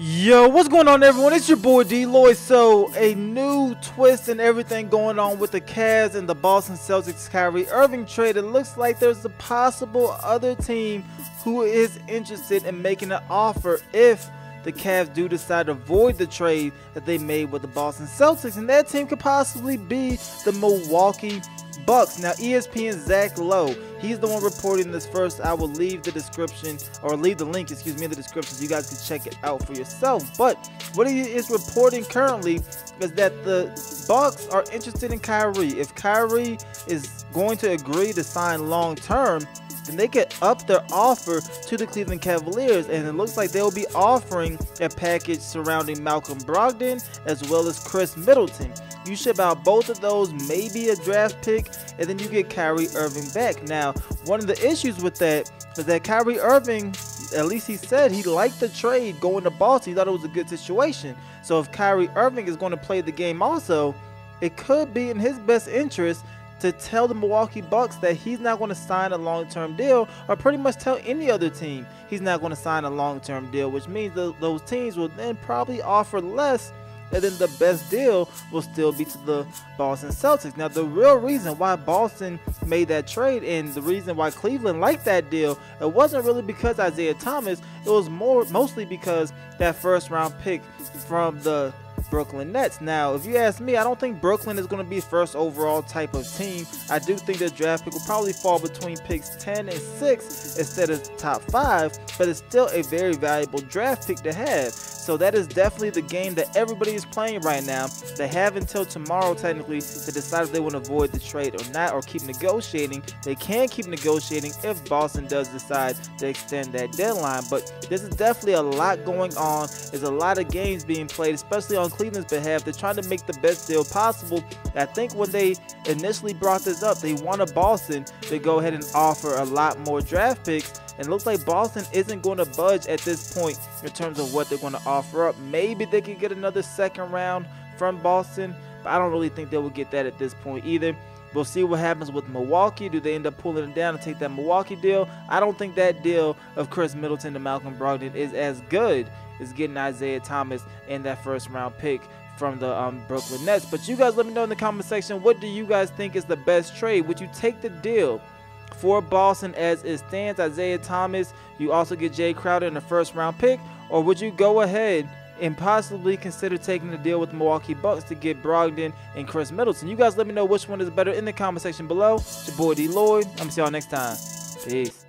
Yo, what's going on, everyone? It's your boy DLloyd. So, a new twist and everything going on with the Cavs and the Boston Celtics Kyrie Irving trade. It looks like there's a possible other team who is interested in making an offer if the Cavs do decide to void the trade that they made with the Boston Celtics, and that team could possibly be the Milwaukee Bucks. Now, ESPN's Zach Lowe, he's the one reporting this first. I will leave the description, or leave the link, excuse me, in the description so you guys can check it out for yourself. But what he is reporting currently is that the Bucks are interested in Kyrie. If Kyrie is going to agree to sign long term, then they could up their offer to the Cleveland Cavaliers, and it looks like they'll be offering a package surrounding Malcolm Brogdon as well as Chris Middleton. You ship out both of those, maybe a draft pick, and then you get Kyrie Irving back. Now, one of the issues with that is that Kyrie Irving, at least he said he liked the trade going to Boston. He thought it was a good situation. So if Kyrie Irving is going to play the game also, it could be in his best interest to tell the Milwaukee Bucks that he's not going to sign a long-term deal, or pretty much tell any other team he's not going to sign a long-term deal, which means those teams will then probably offer less, and then the best deal will still be to the Boston Celtics. Now, the real reason why Boston made that trade and the reason why Cleveland liked that deal, it wasn't really because Isaiah Thomas. It was mostly because that first-round pick from the Brooklyn Nets. Now, if you ask me, I don't think Brooklyn is going to be first overall type of team. I do think the draft pick will probably fall between picks 10 and 6 instead of top 5, but it's still a very valuable draft pick to have. So that is definitely the game that everybody is playing right now. They have until tomorrow technically to decide if they want to avoid the trade or not, or keep negotiating. They can keep negotiating if Boston does decide to extend that deadline. But this is definitely a lot going on. There's a lot of games being played, especially on Cleveland's behalf. They're trying to make the best deal possible. I think when they initially brought this up, they wanted Boston to go ahead and offer a lot more draft picks. And it looks like Boston isn't going to budge at this point in terms of what they're going to offer up. Maybe they could get another second round from Boston, but I don't really think they will get that at this point either. We'll see what happens with Milwaukee. Do they end up pulling it down and take that Milwaukee deal? I don't think that deal of Chris Middleton to Malcolm Brogdon is as good as getting Isaiah Thomas and that first round pick from the Brooklyn Nets. But you guys let me know in the comment section, what do you guys think is the best trade? Would you take the deal for Boston as it stands, Isaiah Thomas, you also get Jay Crowder in the first round pick, or would you go ahead and possibly consider taking the deal with the Milwaukee Bucks to get Brogdon and Chris Middleton? You guys let me know which one is better in the comment section below. It's your boy DLloyd. I'm gonna see y'all next time. Peace.